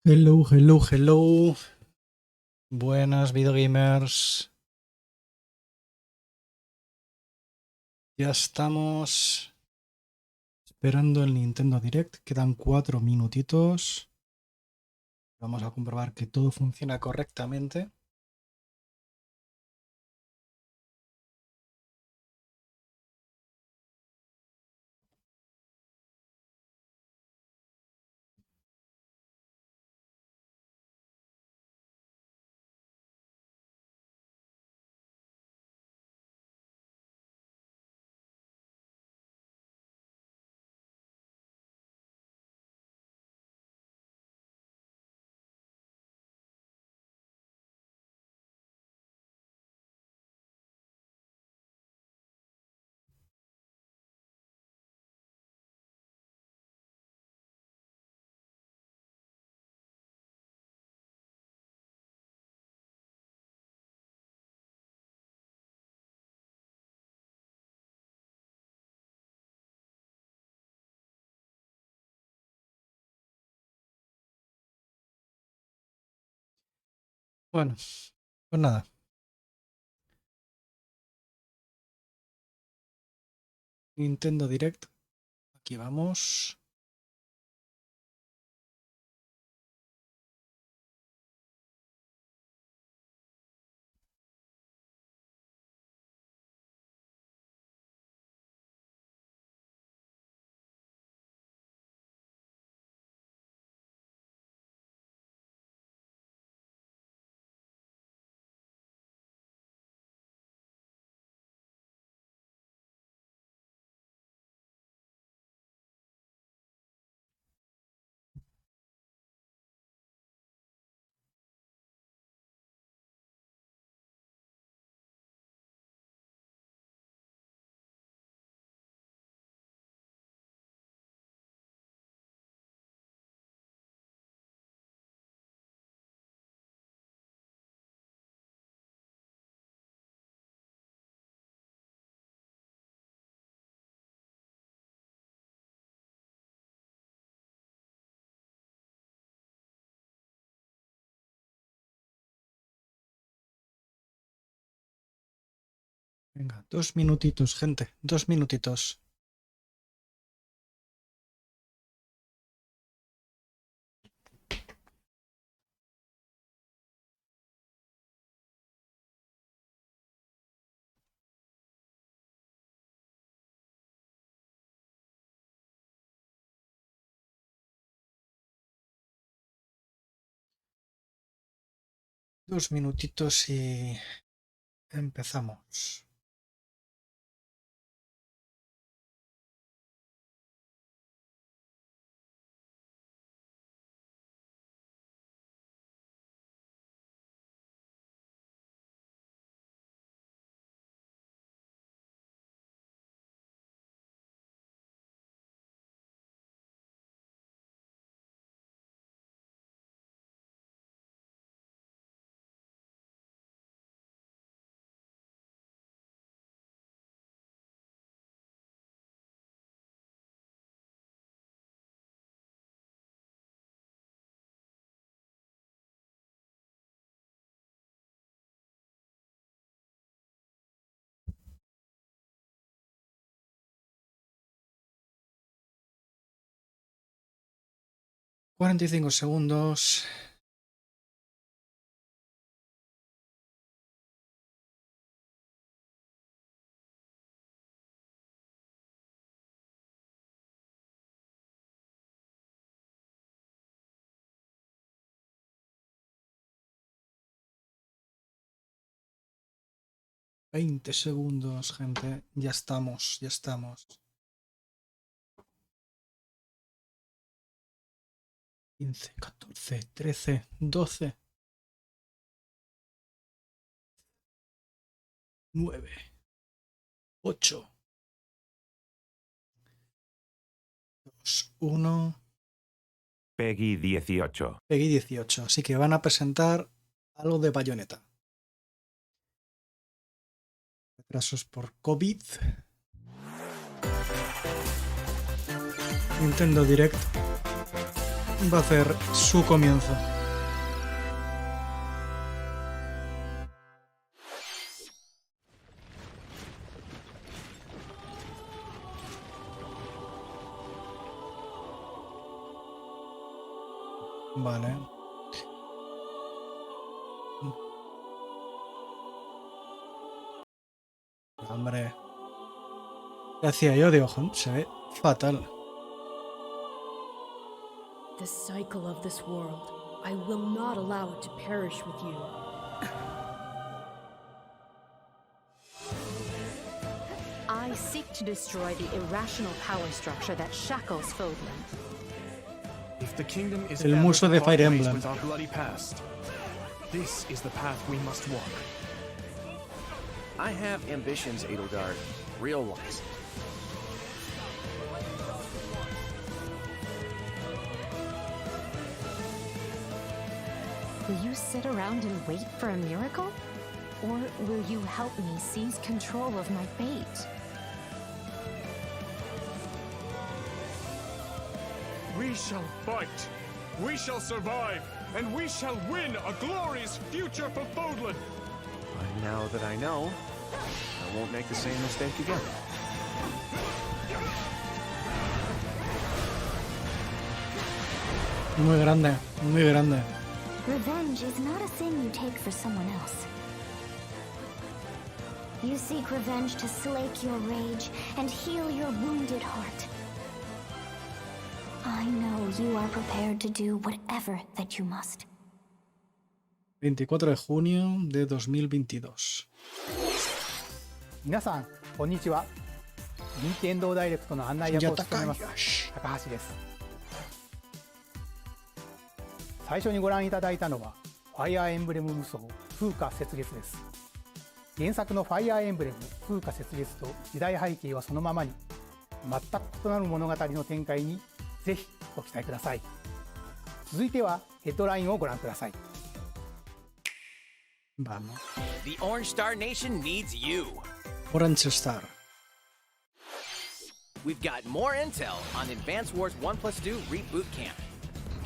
Hello, hello, hello. Buenas, Videogamers. Ya estamos esperando el Nintendo Direct. Quedan 4 minutitos. Vamos a comprobar que todo funciona correctamente. Bueno, pues nada. Nintendo Direct. Aquí vamos. Venga, 2 minutitos, gente. 2 minutitos. Dos minutitos y empezamos. $45. 20 segundos, gente. Ya estamos, ya estamos. 15, 14, 13, 12, 9, 8, 2, 1. Peggy 18. Peggy 18. Así que van a presentar algo de Bayonetta. Retrasos por COVID. Nintendo Direct. va a hacer su comienzo. Vale. Hombre. ¿Qué hacía yo? Digo, se ve fatal. The cycle of this world. I will not allow it to perish with you. I seek to destroy the irrational power structure that shackles Fodlan. If the kingdom is El muso de Fire Emblem. with our bloody past, this is the path we must walk. I have ambitions, Edelgard. Real ones. Will you sit around and wait for a miracle? Or will you help me seize control of my fate? We shall fight. We shall survive. And we shall win a glorious future for Fodlan. Now that I know, I won't make the same mistake again. Muy grande, muy grande. Revenge is not a thing you take for someone else. You seek revenge to slake your rage and heal your wounded heart. I know you are prepared to do whatever that you must. 24 de junio de 2022. 皆さんこんにちは。任天堂ダイレクトの案内役を務めます高橋です。最初にご覧いただいたのはファイアーエンブレム無双風化雪月です。原作のファイアーエンブレム風化雪月と時代背景はそのままに、全く異なる物語の展開にぜひご期待ください。続いてはヘッドラインをご覧ください。Vamos. The Orange Star Nation needs you. Orange Star. We've got more intel on Advance Wars 1+2 Reboot Camp.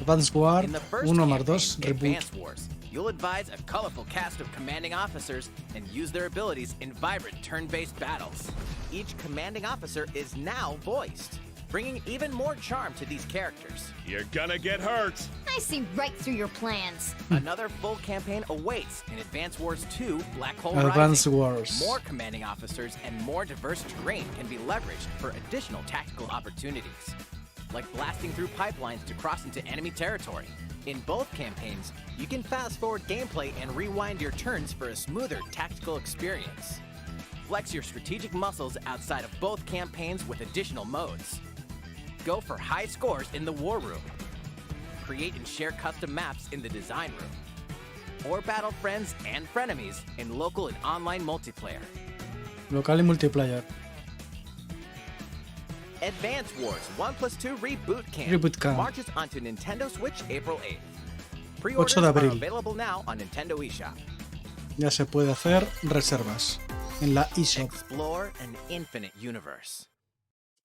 Advance War In the first 1 más campaign, 2 Reboot. Advance Wars, you'll advise a colorful cast of commanding officers and use their abilities in vibrant turn-based battles. Each commanding officer is now voiced, bringing even more charm to these characters. You're gonna get hurt. I see right through your plans. Another full campaign awaits in Advance Wars 2 Black Hole Advance Rising. Wars. More commanding officers and more diverse terrain can be leveraged for additional tactical opportunities, like blasting through pipelines to cross into enemy territory. In both campaigns, you can fast-forward gameplay and rewind your turns for a smoother tactical experience. Flex your strategic muscles outside of both campaigns with additional modes. Go for high scores in the War Room. Create and share custom maps in the Design Room. Or battle friends and frenemies in local and online multiplayer. Local y multiplayer. Advance Wars 1+2 Reboot Camp Reboot Camp. marches onto Nintendo Switch April 8th. 8 Pre-orders de are abril. available now on Nintendo eShop. Ya se puede hacer reservas en la eShop. Explore an infinite universe.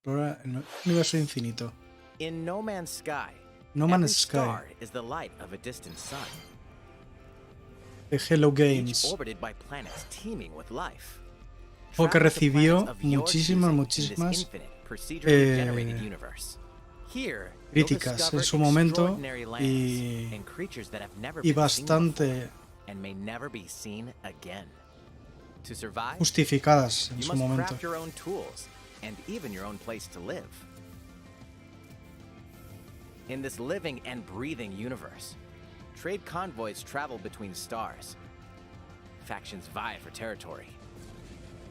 Explora el universo infinito. In No Man's Sky, No every Man's Sky. star is the light of a distant sun, De Hello each Games. orbited by planets teaming with life. Juego que Travel to recibió planets of your muchísimas, choosing in muchísimas this infinite, procedurally generated eh, universe. Here, you'll críticas discover en su momento extraordinary lands and creatures that have never y been seen before bastante and may never be seen again. To survive, justificadas en you su must momento. craft your own tools and even your own place to live. In this living and breathing universe, trade convoys travel between stars. Factions vie for territory.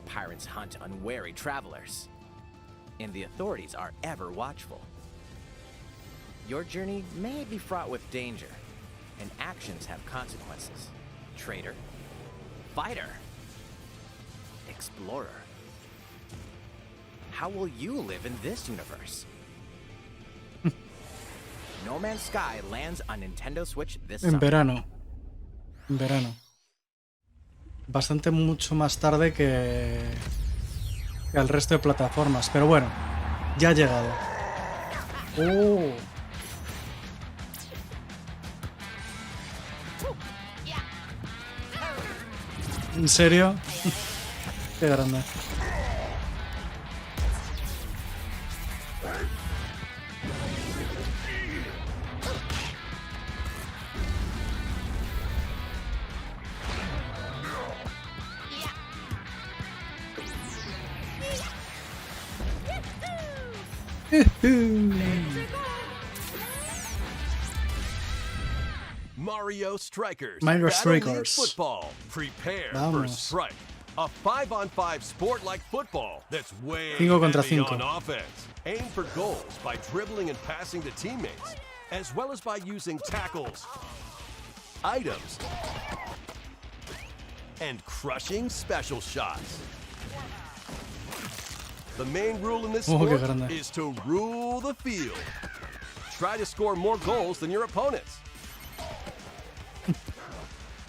Pirates hunt unwary travelers. And the authorities are ever watchful. Your journey may be fraught with danger, and actions have consequences. Traitor, fighter, explorer. How will you live in this universe? No Man's Sky lands on Nintendo Switch this En summer. verano. En verano. Bastante mucho más tarde que al resto de plataformas. Pero bueno, ya ha llegado. ¡Oh! ¿En serio? Qué grande. Mario Strikers. Mario Battle League Strikers. Football. Prepare for Vamos. Strike. A 5-on-5 sport like football that's way 5 contra heavy 5. on offense. Aim for goals by dribbling and passing to teammates, as well as by using tackles, items, and crushing special shots. The main rule in this Oh, qué sport grande. is to rule the field. Try to score more goals than your opponents.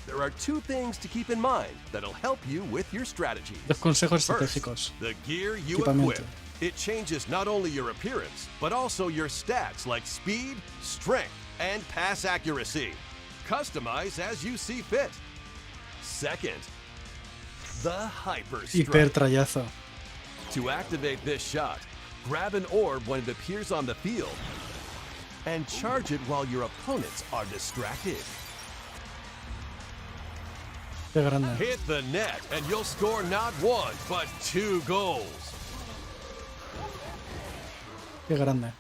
There are 2 things to keep in mind that'll help you with your strategies. Dos consejos First, estratégicos. the gear you Equipamiento. equip. It changes not only your appearance, but also your stats like speed, strength, and pass accuracy. Customize as you see fit. Second, the Hyper Strike. Hipertrayazo. To activate this shot, grab an orb when it appears on the field and charge it while your opponents are distracted. Qué grande. Hit the net and you'll score not 1, but 2 goals. Qué grande.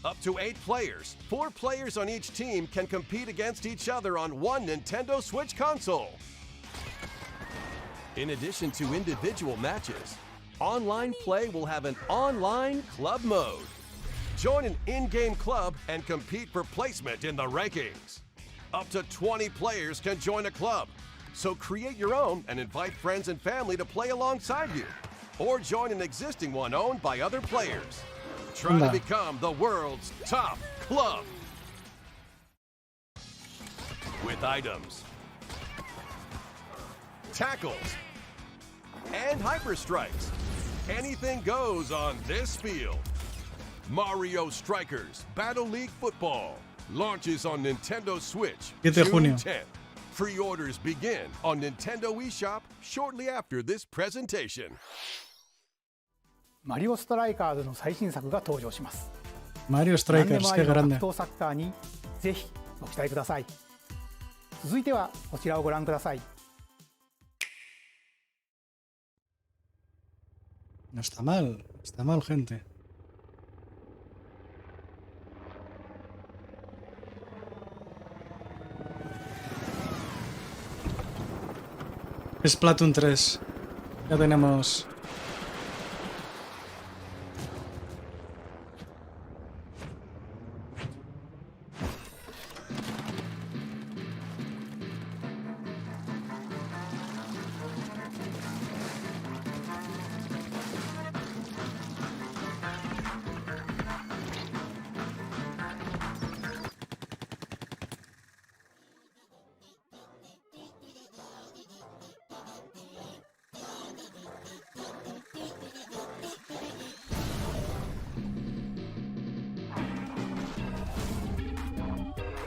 Up to 8 players. 4 players on each team can compete against each other on one Nintendo Switch console. In addition to individual matches, online play will have an online club mode. Join an in-game club and compete for placement in the rankings. Up to 20 players can join a club, so create your own and invite friends and family to play alongside you, or join an existing one owned by other players. Try to Anda. become the world's top club. With items, tackles, and hyper strikes, anything goes on this field. Mario Strikers Battle League Football launches on Nintendo Switch 7 de June junio. 10th. Pre-orders begin on Nintendo eShop shortly after this presentation. マリオストライカーズの最新作が登場します。 Mario 何で Strikers, もあ qué りの grande. 格闘サッカーにぜひご期待ください。続いてはこちらをご覧ください。 No está mal, gente. Splatoon 3. Ya tenemos.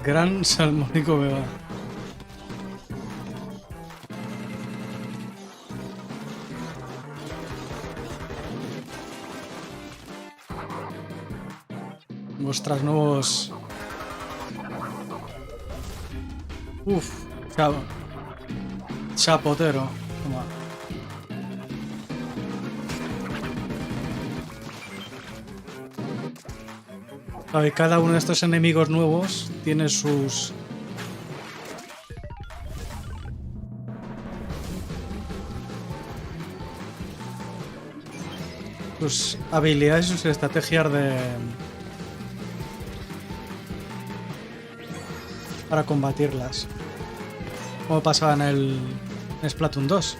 Gran salmónico beba. Vuestros nuevos. Uf, chapotero. Toma. Claro, y cada uno de estos enemigos nuevos tiene sus habilidades y sus estrategias para combatirlas, como pasaba en Splatoon 2.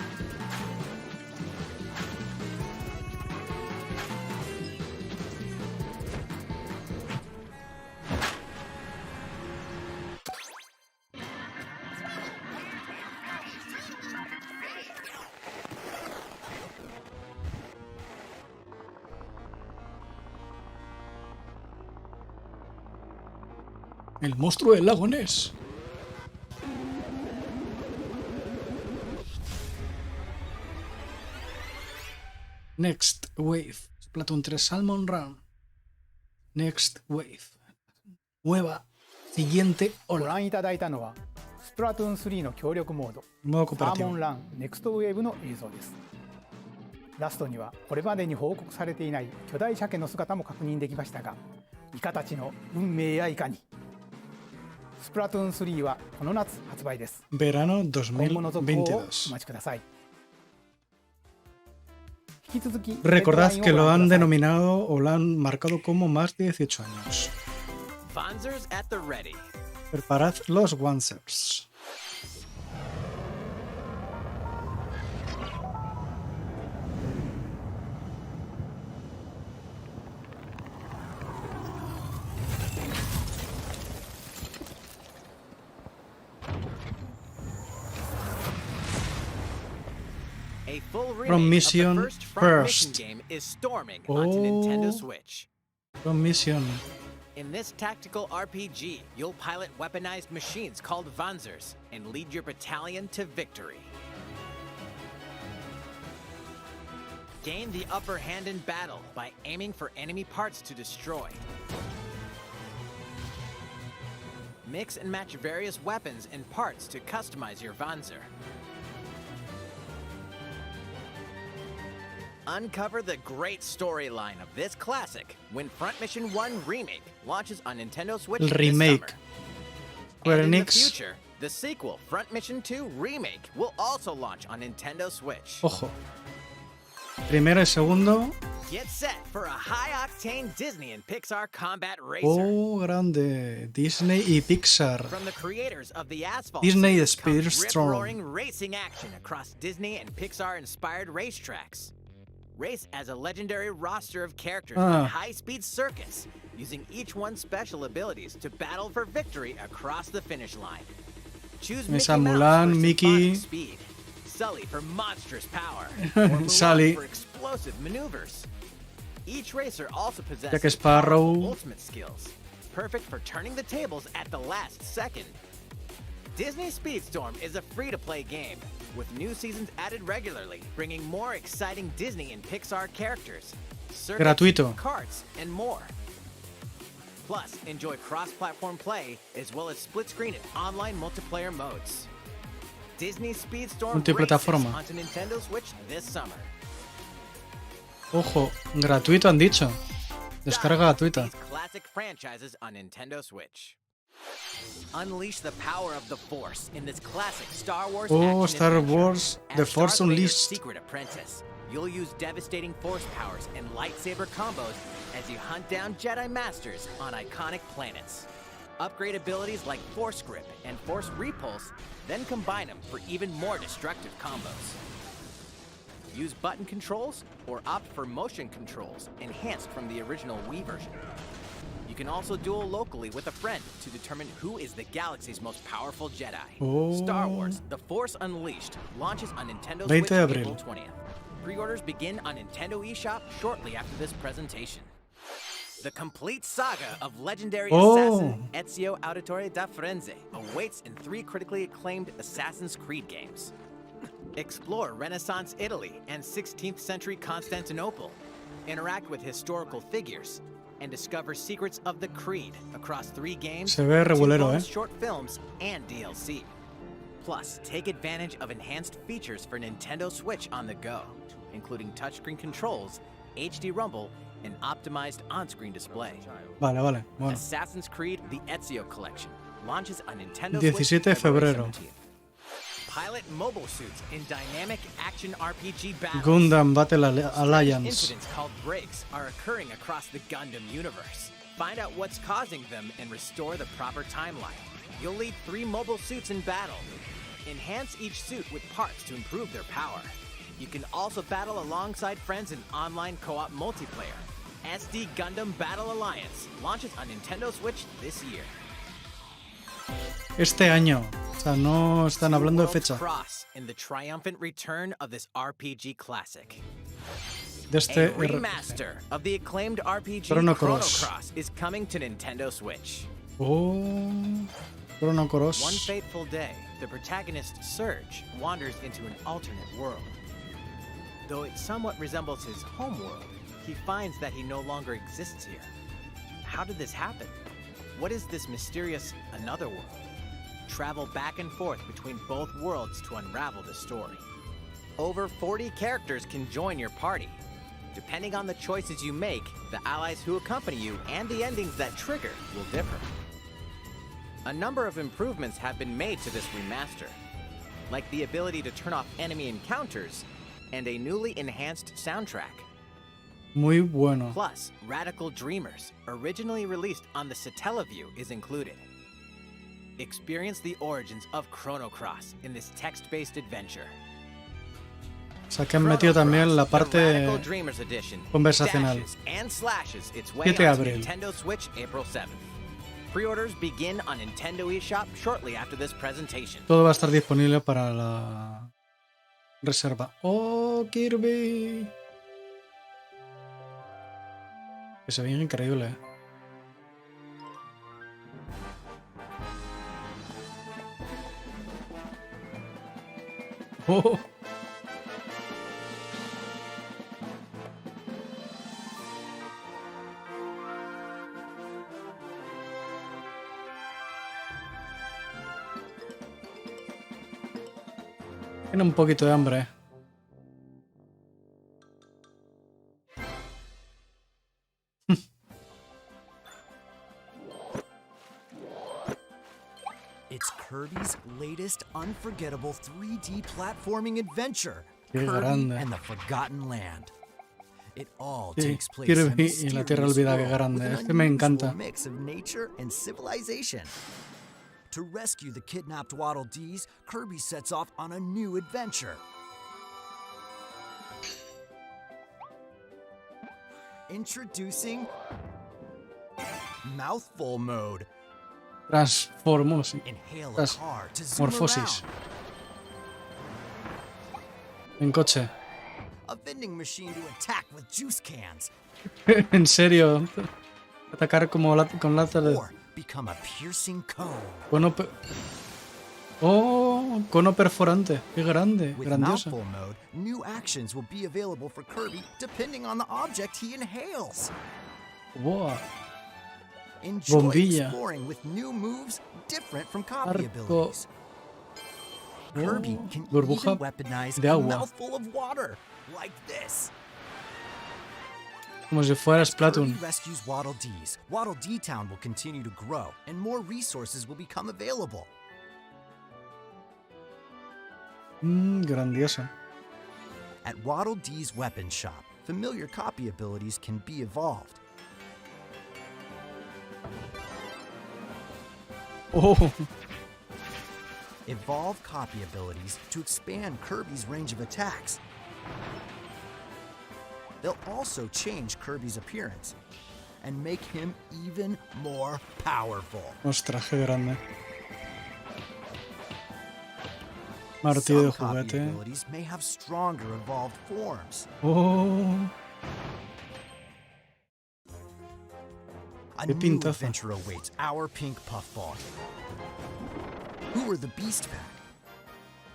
El monstruo del lago Ness. Next Wave. Splatoon 3 Salmon Run. Next Wave. Nueva. Siguiente ご ola. 覧いただいたのはスプラトゥーン3の協力モード Modo サーモン cooperativo. ランネクストウェーブの映像です。ラストにはこれまでに報告されていない巨大鮭の姿も確認できましたが、イカたちの運命やいかに。スプラトゥーン3はこの夏発売です。 Verano 今後の続報をお2022. 待ちください。引き続き Recordad que lo han デッドラインをご覧ください。 denominado o lo han marcado como más de 18 años. Vanzers at the ready. Preparad los Wansers. A full From remake Mission of the first Front Mission First. game is storming onto Nintendo Switch. From Mission. In this tactical RPG, you'll pilot weaponized machines called Vanzers and lead your battalion to victory. Gain the upper hand in battle by aiming for enemy parts to destroy. Mix and match various weapons and parts to customize your Vanzer. Uncover the great storyline of this classic when Front Mission 1 Remake launches on Nintendo Switch El this remake. summer. Square And in the Enix. future, the sequel, Front Mission 2 Remake, will also launch on Nintendo Switch. Ojo. Primero y segundo. Get set for a high-octane Disney and Pixar combat racer. Oh, grande. Disney y Pixar. From the creators of the Asphalt Disney series comes Speedstorm. rip-roaring racing action across Disney and Pixar-inspired racetracks. Race as a legendary roster of characters on a high-speed circus, using each one's special abilities to battle for victory across the finish line. Choose Mickey Esa Mouse Mulan, for Mickey. symphonic speed, Sully for monstrous power, or Mulan Sully. for explosive maneuvers. Each racer also Jack possesses Sparrow. powerful ultimate skills, perfect for turning the tables at the last second. Disney Speedstorm is a free-to-play game, with new seasons added regularly, bringing more exciting Disney and Pixar characters, circuits, Gratuito. karts, and more. Plus, enjoy cross-platform play, as well as split-screen and online multiplayer modes. Disney Speedstorm races Multiplataforma. onto Nintendo Switch this summer. Ojo. Gratuito han dicho. Descarga gratuita. These classic franchises on Nintendo Switch. Unleash the power of the Force in this classic Star Wars Oh, action Star adventure. Wars, As The Force Darth Vader's Unleashed. secret apprentice, you'll use devastating force powers and lightsaber combos as you hunt down Jedi Masters on iconic planets. Upgrade abilities like Force Grip and Force Repulse, then combine them for even more destructive combos. Use button controls or opt for motion controls enhanced from the original Wii version. You can also duel locally with a friend to determine who is the galaxy's most powerful Jedi. Oh. Star Wars: The Force Unleashed launches on Nintendo 20 Switch de abril. April 20th. Pre-orders begin on Nintendo eShop shortly after this presentation. The complete saga of legendary assassin Ezio Auditore da Firenze awaits in 3 critically acclaimed Assassin's Creed games. Explore Renaissance Italy and 16th century Constantinople. Interact with historical figures and discover secrets of the Creed across 3 games, Se ve 2 regulero, bonus short films, and DLC. Plus, take advantage of enhanced features for Nintendo Switch on the go, including touchscreen controls, HD Rumble, and optimized on-screen display. Vale, vale. Bueno. Assassin's Creed: The Ezio Collection launches on Nintendo 17 Switch de February febrero. 17th. Pilot mobile suits in dynamic action RPG battles. Gundam Battle Strange Alliance. incidents called breaks are occurring across the Gundam universe. Find out what's causing them and restore the proper timeline. You'll lead 3 mobile suits in battle. Enhance each suit with parts to improve their power. You can also battle alongside friends in online co-op multiplayer. SD Gundam Battle Alliance launches on Nintendo Switch this year. Este año. O sea, no están hablando de fecha. Cross in the triumphant return of this RPG classic. De este A remaster of the acclaimed RPG Chrono Chrono Cross. Cross is coming to Nintendo Switch. Oh. Chrono One Cross. fateful day, the protagonist Surge wanders into an alternate world. Though it somewhat resembles his home world, he finds that he no longer exists here. How did this happen? What is this mysterious another world? Travel back and forth between both worlds to unravel the story. Over 40 characters can join your party. Depending on the choices you make, the allies who accompany you and the endings that trigger will differ. A number of improvements have been made to this remaster, like the ability to turn off enemy encounters and a newly enhanced soundtrack. Muy bueno. Plus, Radical Dreamers, originally released on the Satellaview, is included. Experience the origins of Chrono Cross in this text-based adventure. O sea que han metido también la parte Radical Dreamers Edition conversacional. dashes and slashes its way 7 de onto abril. Nintendo Switch April 7th. Pre-orders begin on Nintendo eShop shortly after this presentation. Todo va a estar disponible para la reserva. ¡Oh, Kirby! Que se ve increíble. ¡Oh! Tiene un poquito de hambre. It's Kirby's latest unforgettable 3D platforming adventure, Qué Kirby grande. and the Forgotten Land. It all Sí, takes place in a Kirby y la Tierra mysterious Olvidada, qué world grande. with an Este me encanta. unusual mix of nature and civilization. To rescue the kidnapped Waddle Dees, Kirby sets off on a new adventure. Introducing Mouthful Mode. Transformosis. Inhale a car to zoom Transmorfosis. around. En coche. A vending machine to attack with juice cans. En serio. Atacar como con latas de... Or become a piercing cone. Oh, cono perforante. Qué grande. With Grandioso. Mouthful Mode, new actions will be available for Kirby depending on the object he inhales. Buah. Enjoy Bombilla. exploring with new moves different from copy Arco. abilities. Kirby can burbuja even weaponize de a agua. mouthful of water, like this. Como si fuera As Kirby Splatoon. rescues Waddle Dees, Waddle Dee Town will continue to grow, and more resources will become available. Grandioso. At Waddle Dee's weapon shop, familiar copy abilities can be evolved. Oh, Evolve copy abilities to expand Kirby's range of attacks. They'll also change Kirby's appearance and make him even more powerful. ostras, qué grande. Martillo de Some copy juguete. abilities may have stronger evolved forms. Oh, A Qué new pintaza. adventure awaits our pink puffball. Who are the Beast Pack?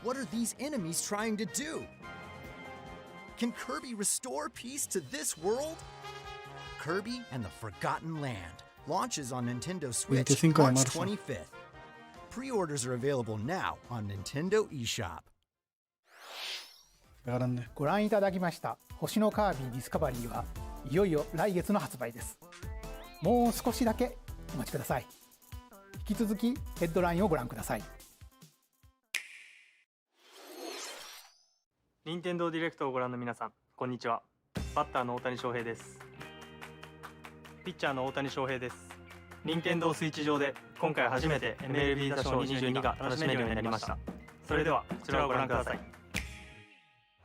What are these enemies trying to do? Can Kirby restore peace to this world? Kirby and the Forgotten Land launches on Nintendo Switch 25 de March marzo. 25th. Pre-orders are available now on Nintendo eShop. qué grande. ご覧いただきました星のカービィディスカバリーはいよいよ来月の発売です。もう少しだけお待ちください。引き続きヘッドラインをご覧ください。任天堂ディレクトをご覧の皆さん、こんにちは。バッターの大谷翔平です。ピッチャーの大谷翔平です。任天堂スイッチ上で今回初めて MLB 打賞22が楽しめるようになりました。それではこちらをご覧ください。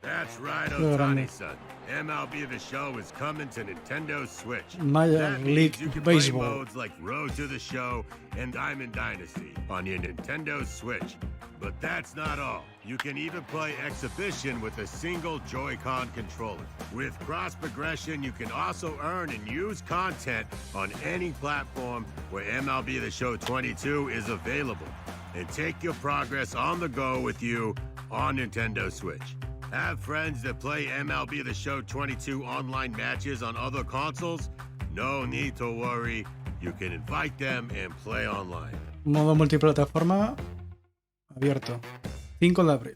That's right, Qué grande. Otani-san. MLB The Show is coming to Nintendo Switch. Major That means League you can Baseball. play modes like Road to the Show and Diamond Dynasty on your Nintendo Switch. But that's not all. You can even play Exhibition with a single Joy-Con controller. With cross progression, you can also earn and use content on any platform where MLB The Show 22 is available. And take your progress on the go with you on Nintendo Switch. Have friends that play MLB The Show 22 online matches on other consoles? No need to worry. You can invite them and play online. Modo multiplataforma abierto. 5 de abril.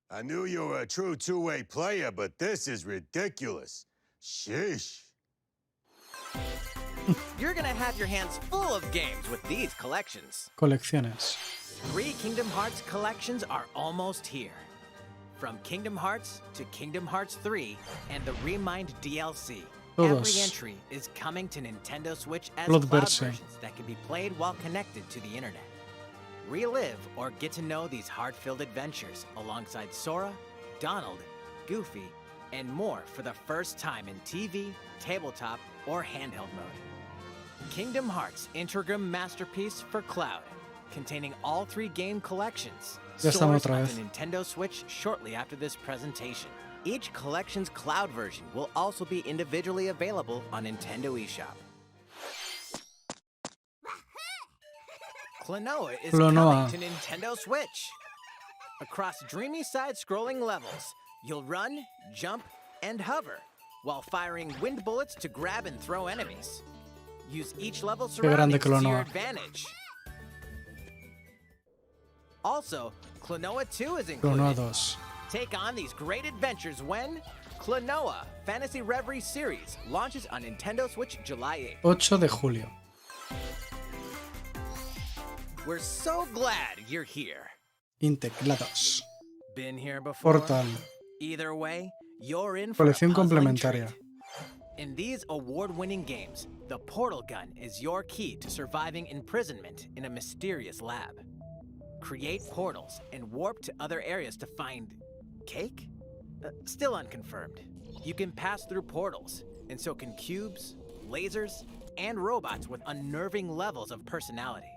I knew you were a true two-way player, but this is ridiculous. Sheesh. You're gonna have your hands full of games with these collections. Colecciones. 3 Kingdom Hearts collections are almost here. From Kingdom Hearts to Kingdom Hearts 3 and the Remind DLC. Todos. Every entry is coming to Nintendo Switch as Cloud cloud version. versions that can be played while connected to the internet. Relive or get to know these heart-filled adventures alongside Sora, Donald, Goofy, and more for the first time in TV, tabletop, or handheld mode. Kingdom Hearts Integrum Masterpiece for Cloud, containing all 3 game collections. Ya estamos Soars otra on vez. the Nintendo Switch shortly after this presentation. Each collection's cloud version will also be individually available on Nintendo eShop. Klonoa is Klonoa. coming to Nintendo Switch. Across dreamy side-scrolling levels, you'll run, jump, and hover while firing wind bullets to grab and throw enemies. Use each level grande surroundings to your Klonoa. advantage. Also, Klonoa 2 is Klonoa included. 2. Take on these great adventures when Klonoa Fantasy Reverie Series launches on Nintendo Switch July 8th. 8 de julio. We're so glad you're here. Integrados. Been here before? Portal. Either way, you're in for a Colección puzzling complementaria. treat. In these award-winning games, the portal gun is your key to surviving imprisonment in a mysterious lab. Create portals and warp to other areas to find cake? Still unconfirmed. You can pass through portals, and so can cubes, lasers, and robots with unnerving levels of personality.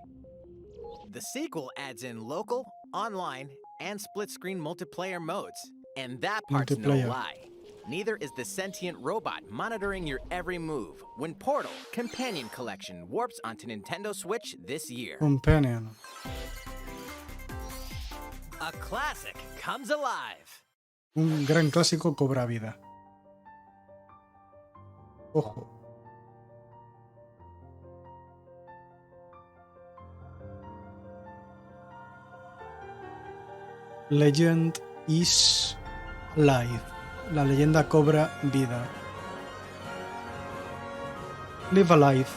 The sequel adds in local, online, and split-screen multiplayer modes, and that part's no Multiplayer. lie. Neither is the sentient robot monitoring your every move when Portal Companion Collection warps onto Nintendo Switch this year. Companion. A classic comes alive. Un gran clásico cobra vida. Ojo. Legend is live. La leyenda cobra vida. Live alive.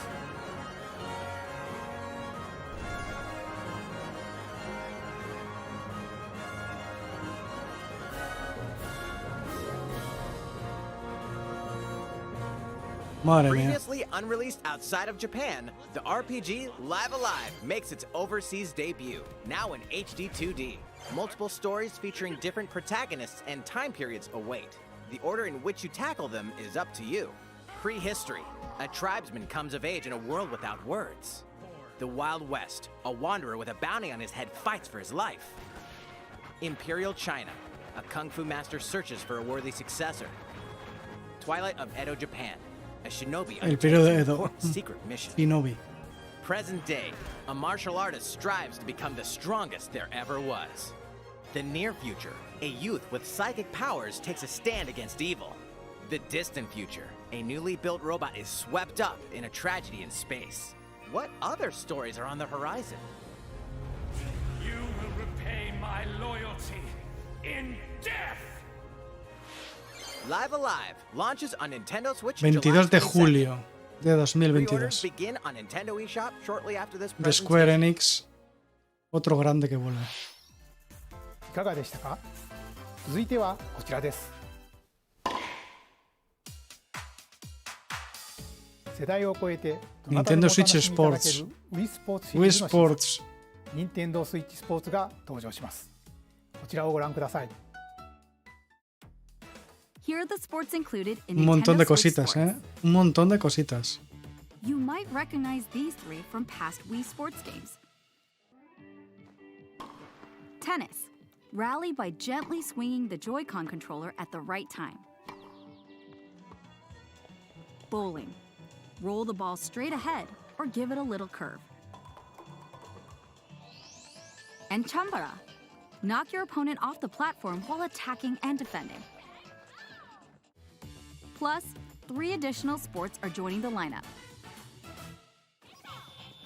Madre mía. Previously unreleased outside of Japan, the RPG Live Alive makes its overseas debut, now in HD 2D. Multiple stories featuring different protagonists and time periods await. The order in which you tackle them is up to you. Prehistory. A tribesman comes of age in a world without words. The Wild West. A wanderer with a bounty on his head fights for his life. Imperial China. A kung fu master searches for a worthy successor. Twilight of Edo, Japan. A shinobi El periodo de undertakes an Edo. important secret mission. Shinobi. Present day, a martial artist strives to become the strongest there ever was. The near future, a youth with psychic powers takes a stand against evil. The distant future, a newly built robot is swept up in a tragedy in space. What other stories are on the horizon? You will repay my loyalty in death! Live Alive launches on Nintendo Switch 22 July de 22nd. julio de Pre-orders 2022. begin on Nintendo eShop shortly after this De Square presentation. Enix. Otro grande que vuelve. いかがでしたか？続いてはこちらです。世代を超えてどなたでも Nintendo お楽 Switch しみいただけ Sports る Wii スポーツシリ Wii ーズの新作 Sports. 任天堂スイッチスポーツが登場します。こちらをご覧ください。Here are the sports included in Un montón de Nintendo Switch cositas, sports. Un montón de cositas. You might recognize these three from past Wii sports games. Tennis. Rally by gently swinging the Joy-Con controller at the right time. Bowling. Roll the ball straight ahead or give it a little curve. And Chambara. Knock your opponent off the platform while attacking and defending. Plus, 3 additional sports are joining the lineup.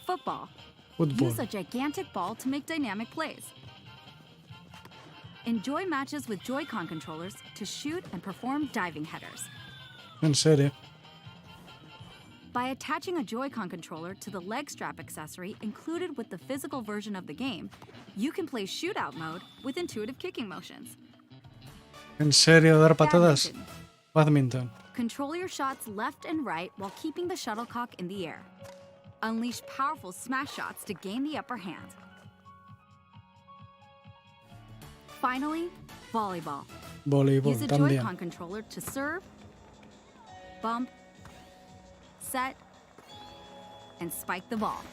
Football. Fútbol. Use a gigantic ball to make dynamic plays. Enjoy matches with Joy-Con controllers to shoot and perform diving headers. En serio. By attaching a Joy-Con controller to the leg strap accessory included with the physical version of the game, you can play shootout mode with intuitive kicking motions. En serio, dar patadas. Badminton. Control your shots left and right while keeping the shuttlecock in the air. Unleash powerful smash shots to gain the upper hand. Finally, volleyball. Voleibol Use a también. Joy-Con controller to serve, bump, set, and spike the ball.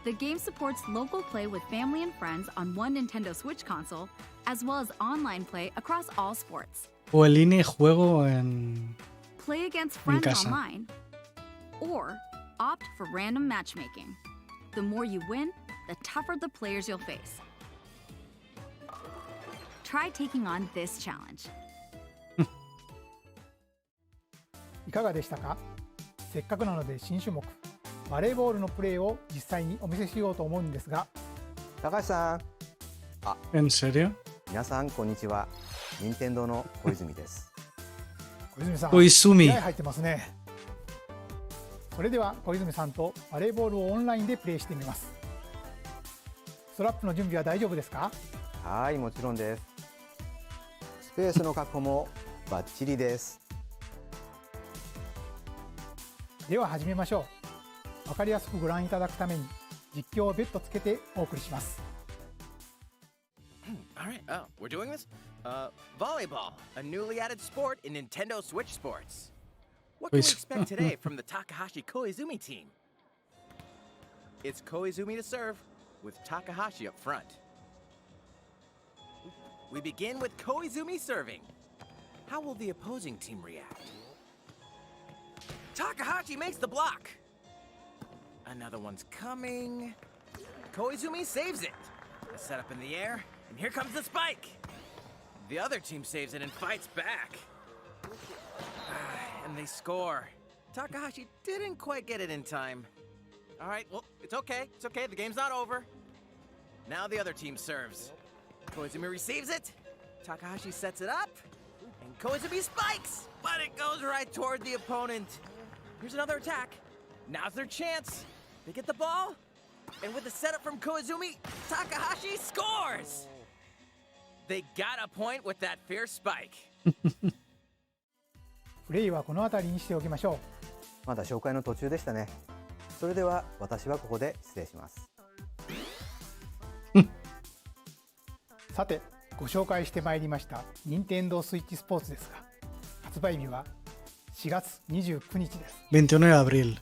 The game supports local play with family and friends on one Nintendo Switch console, as well as online play across all sports. O en línea y juego en... Play against friends casa. online, or opt for random matchmaking. The more you win, the tougher the players you'll face. Try taking on this challenge. いかがでしたか？せっかくなので新種目バレーボールのプレーを実際にお見せしようと思うんですが、高橋さん。En serio? 皆さんこんにちは。任天堂の小泉です。小泉さん、小泉気合入ってますね。それでは小泉さんとバレーボールをオンラインでプレーしてみます。ストラップの準備は大丈夫ですか？はい、もちろんです。スペースの確保もバッチリです。では始めましょう。わかりやすくご覧いただくために実況を別途つけてお送りします。All right, we're doing this? Volleyball, a newly added sport in Nintendo Switch sports. What can we expect today from the Takahashi Koizumi team? It's Koizumi to serve, with Takahashi up front. We begin with Koizumi serving. How will the opposing team react? Takahashi makes the block. Another one's coming. Koizumi saves it. The setup in the air, and here comes the spike. The other team saves it and fights back. And they score. Takahashi didn't quite get it in time. All right, well, it's okay. It's okay. The game's not over. Now the other team serves. Koizumi receives it. Takahashi sets it up. And Koizumi spikes, but it goes right toward the opponent. Here's another attack. Now's their chance. They get the ball. And with the setup from Koizumi, Takahashi scores! They got a point with that fierce spike. プレイはこの辺りにしておきましょう。まだ紹介の途中でしたね。それでは私はここで失礼します。さて、ご紹介してまいりました任天堂スイッチスポーツですが、発売日は4月29日です。29 de abril。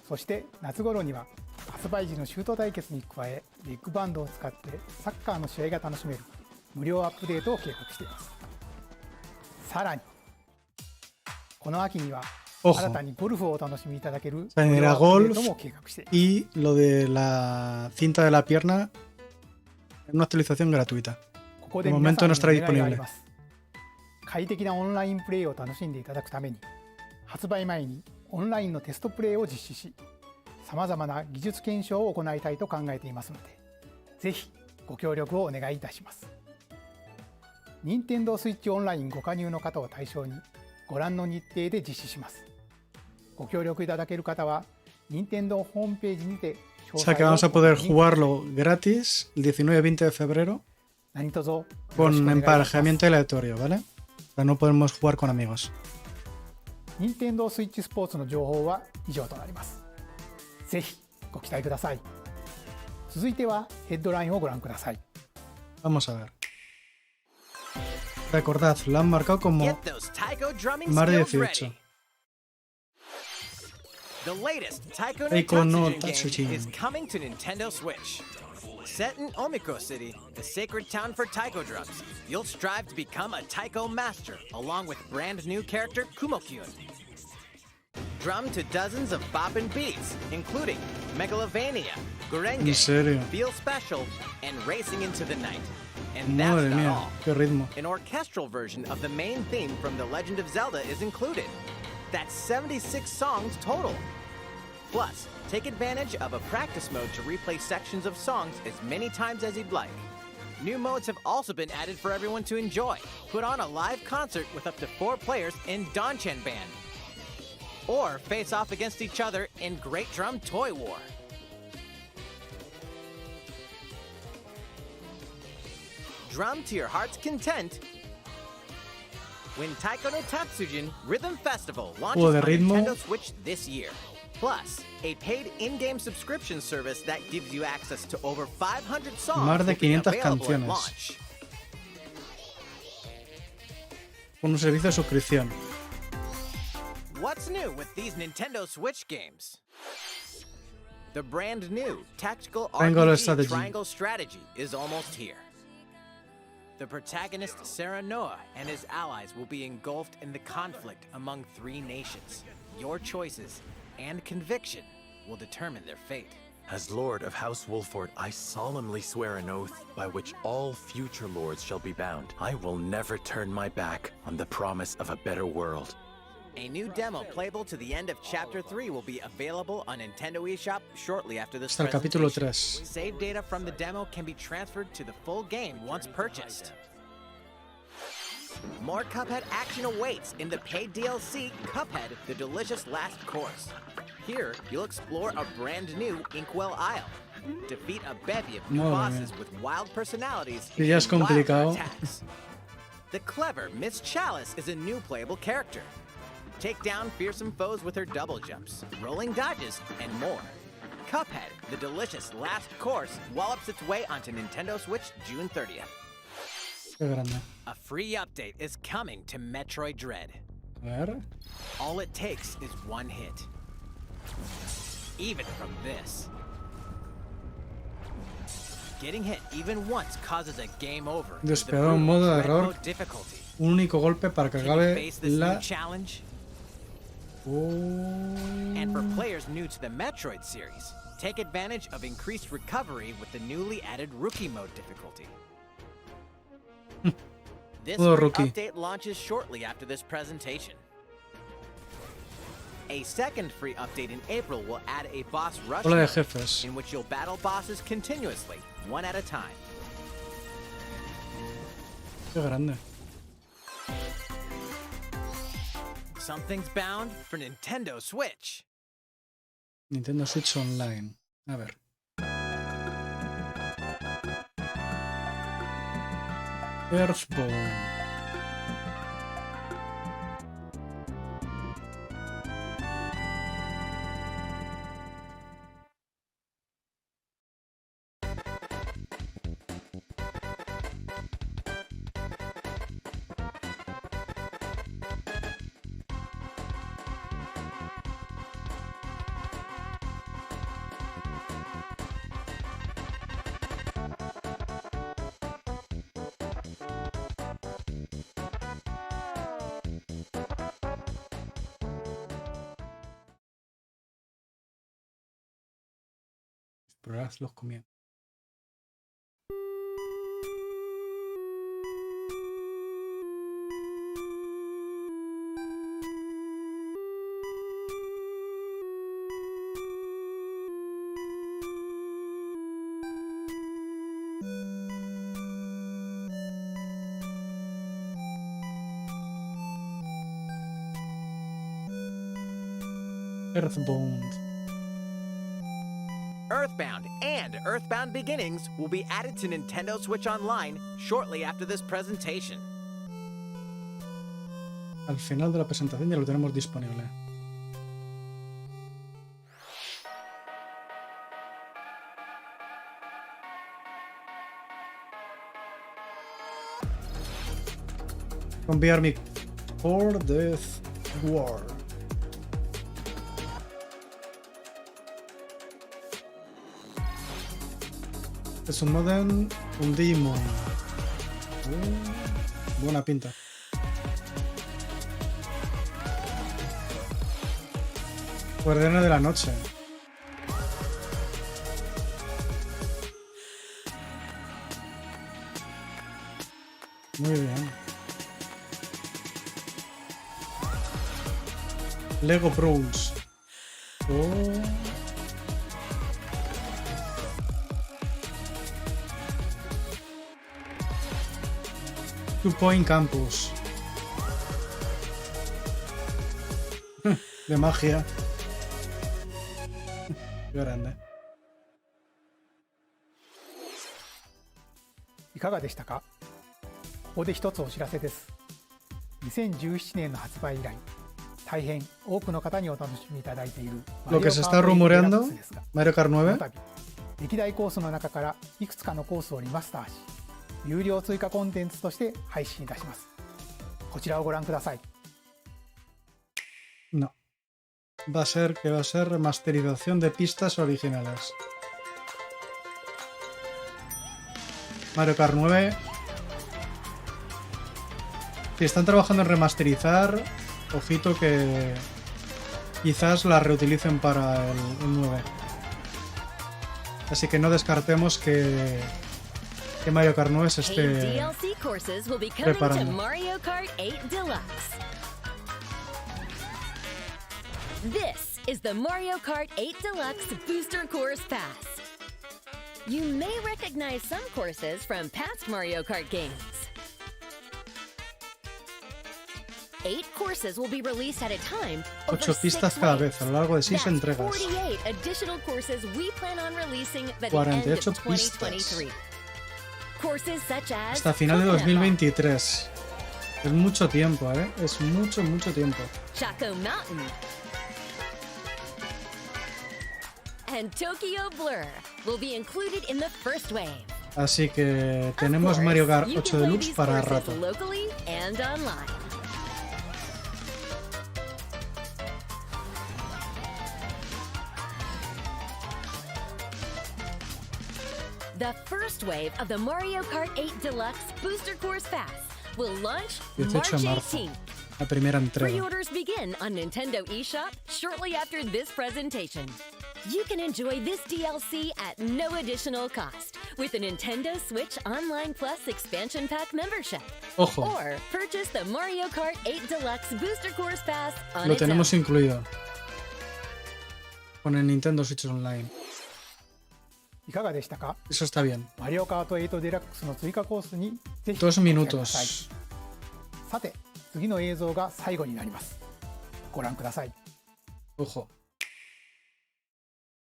そして夏頃には発売時のシュート対決に加え、ビッグバンドを使ってサッカーの試合が楽しめる無料アップデートを計画しています。さらにこの秋には新たにゴルフをお楽しみいただける無料アップデートも計画しています。y lo de la cinta de la pierna en una actualización gratuita. ここで皆さんにお願いがあります。快適なオンラインプレイを楽しんでいただくために、発売前にオンラインのテストプレイを実施し、さまざまな技術検証を行いたいと考えていますので、ぜひご協力をお願いいたします。任天堂スイッチオンラインご加入の方を対象にご覧の日程で実施します。ご協力いただける方は任天堂ホームページにて詳細を O sea que vamos a poder jugarlo gratis el 19-20 de febrero con emparejamiento aleatorio, ¿vale? O sea, no podemos jugar con amigos. 任天堂スイッチスポーツの情報は以上となります。ぜひご期待ください。続いてはヘッドラインをご覧ください。Vamos a ver. Recordad, lo han marcado como más de 18. The latest Taiko no no Tatsujin Tatsujin game is coming to Nintendo Switch. Set in Omiko City, the sacred town for taiko drums, you'll strive to become a taiko master, along with brand new character Kumo-kyun. Drum to dozens of boppin' beats, including Megalovania, Gurenge, Feel Special, and Racing into the Night. And that's Madre not mía, all. qué ritmo. An orchestral version of the main theme from The Legend of Zelda is included. That's 76 songs total. Plus, take advantage of a practice mode to replay sections of songs as many times as you'd like. New modes have also been added for everyone to enjoy. Put on a live concert with up to 4 players in Danchan Band. Or face off against each other in Great Drum Toy War. Drum to your heart's content. Win Taiko no Tatsujin Rhythm Festival launches on Nintendo Switch this year. Plus, a paid in-game subscription service that gives you access to over 500 songs Más de will be 500 available at canciones. launch. Un servicio de suscripción. What's new with these Nintendo Switch games? The brand new tactical RPG Triangle Strategy is almost here. The protagonist Sarah Noah and his allies will be engulfed in the conflict among 3 nations. Your choices and conviction will determine their fate. As Lord of House Wolford, I solemnly swear an oath by which all future lords shall be bound. I will never turn my back on the promise of a better world. A new demo playable to the end of Chapter 3 will be available on Nintendo eShop shortly after this Hasta el capítulo presentation. 3. Save data from the demo can be transferred to the full game once purchased. More Cuphead action awaits in the paid DLC, Cuphead, The Delicious Last Course. Here, you'll explore a brand new Inkwell Isle. Defeat a bevy of new bosses with wild personalities Y ya es and wilder complicado. attacks. The clever Miss Chalice is a new playable character. Take down fearsome foes with her double jumps, rolling dodges, and more. Cuphead, The Delicious Last Course, wallops its way onto Nintendo Switch June 30th. Qué grande. A free update is coming to Metroid Dread. A ver. All it takes is one hit. Even from this. Getting hit even once causes a game over. Desplegado un modo de error. Difficulty. Un único golpe para que Can you acabe face this la... new challenge? Oh. And for players new to the Metroid series, take advantage of increased recovery with the newly added Rookie Mode difficulty. This update launches shortly after this presentation. A second free update in April will add a boss rush Hola de mode, jefes. in which you'll battle bosses continuously, one at a time. Qué grande. Something's bound for Nintendo Switch. Nintendo Switch Online. A ver. Earthbound. Explorad los comienzos. Earthbound. Earthbound and Earthbound Beginnings will be added to Nintendo Switch Online shortly after this presentation. Al final de la presentación ya lo tenemos disponible. Enviar mi For Death War. Es un modem, un demon. Buena pinta. Guardiana de la noche. Muy bien. Lego Bros. Oh. Two Point Campus. De magia. Qué grande. いかがでしたか？ここで一つお知らせです。2017年の発売以来、大変多くの方にお楽しみいただいている Lo que se está rumoreando, Mario Kart 9. 歴代コースの中からいくつかのコースをリマスターし、有料追加コンテンツとして配信いたします。こちらをご覧ください。No. Va a ser remasterización de pistas originales. Mario Kart 9. Si están trabajando en remasterizar, ojito que quizás la reutilicen para el 9. Así que no descartemos que Mario Kart 9 se esté preparando. Mario Kart 8 Deluxe. This is the Mario Kart 8 Deluxe Booster Course Pass. You may recognize some courses from past Mario Kart games. 8 courses will be released at a time. 8 pistas cada vez a lo largo de 6 entregas. 48 additional courses we plan on releasing by the 48 end of pistas. 2023. Courses such as Hasta final de 2023. Es mucho tiempo, ¿eh? Es mucho tiempo. Chaco Mountain and Tokyo Blur will be included in the first wave. Así que tenemos Mario Kart 8 Deluxe para rato. Locally and online. The first wave of the Mario Kart 8 Deluxe Booster Course Pass will launch March 18 de marzo. 18th. La primera entrega. Pre-orders begin on Nintendo eShop shortly after this presentation. You can enjoy this DLC at no additional cost with a Nintendo Switch Online Plus Expansion Pack membership. Ojo. Or purchase the Mario Kart 8 Deluxe Booster Course Pass on Lo its tenemos own. incluido con el Nintendo Switch Online. いかがでしたか？ Eso está bien. マリオカート8デラックスの追加コースにぜひ 2 ご期待ください。 minutos. さて、次の映像が最後になります。ご覧ください。 Ojo.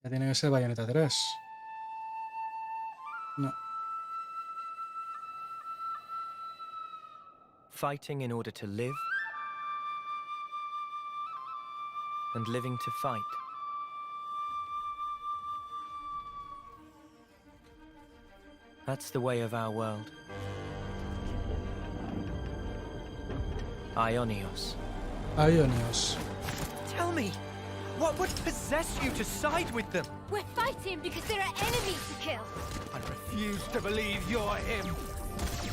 Ya tiene que ser Bayonetta 3. No. Fighting in order to live, and living to fight. That's the way of our world. Ionios. Ionios. Tell me, what would possess you to side with them? We're fighting because there are enemies to kill. I refuse to believe you're him.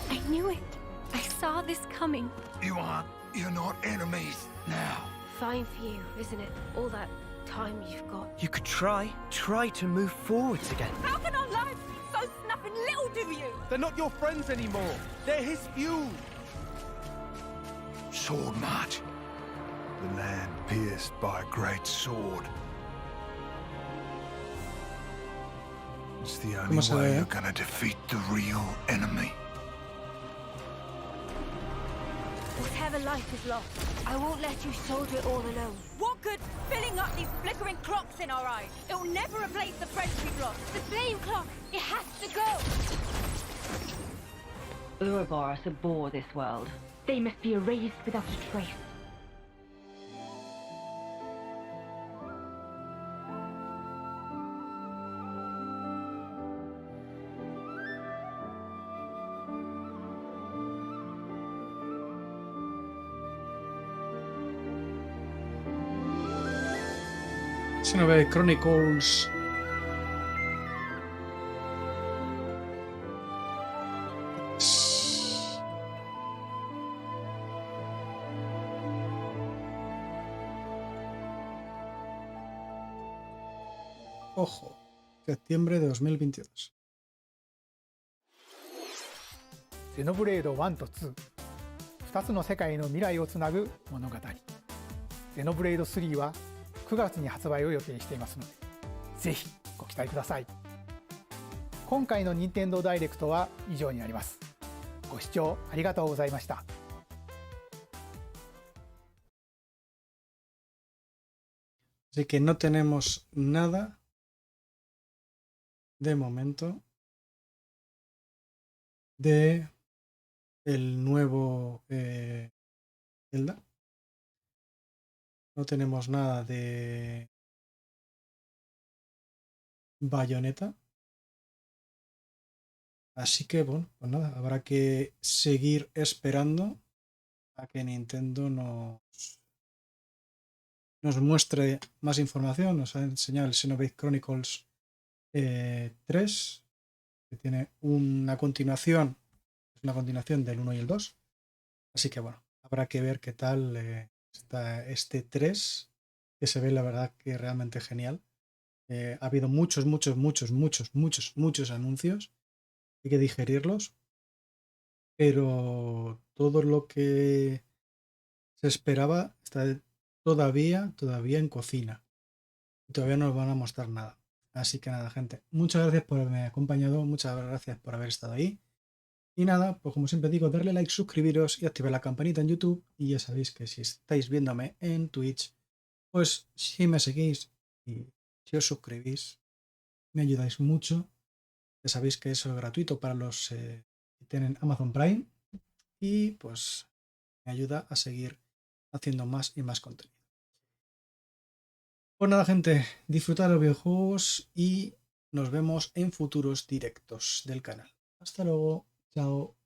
I knew it. I saw this coming. You're not enemies now. Fine for you, isn't it? All that time you've got. You could try to move forwards again. How can our lives be so snuffing little to you? They're not your friends anymore. They're his few. Sword march. The land pierced by a great sword. It's the only way you're gonna defeat the real enemy. Whatever life is lost, I won't let you soldier it all alone. What good filling up these flickering clocks in our eyes? It will never replace the friends we've lost. The flame clock, it has to go. Ouroboros abhor this world. They must be erased without a trace. Xenoblade Chronicles. Ojo, septiembre de 2022. ゼノブレード1と2、2つの世界の未来をつなぐ物語。ゼノブレード3は9月に発売を予定していますので、ぜひご期待ください。今回の任天堂ダイレクトは以上になります。ご視聴ありがとうございました。Así que no tenemos nada de momento de el nuevo Zelda. No tenemos nada de Bayonetta. Así que bueno, pues nada, habrá que seguir esperando a que Nintendo nos muestre más información. Nos ha enseñado el Xenoblade Chronicles 3, que tiene una continuación, es una continuación del 1 y el 2. Así que bueno, habrá que ver qué tal está este 3, que se ve la verdad que realmente genial. Ha habido muchos anuncios, hay que digerirlos, pero todo lo que se esperaba está todavía en cocina. Y todavía no nos van a mostrar nada. Así que nada, gente, muchas gracias por haberme acompañado, muchas gracias por haber estado ahí. Y nada, pues como siempre digo, darle like, suscribiros y activar la campanita en YouTube. Y ya sabéis que si estáis viéndome en Twitch, pues si me seguís y si os suscribís, me ayudáis mucho. Ya sabéis que eso es gratuito para los que tienen Amazon Prime. Y pues me ayuda a seguir haciendo más y más contenido. Pues nada, gente, disfrutad los videojuegos y nos vemos en futuros directos del canal. Hasta luego, chao.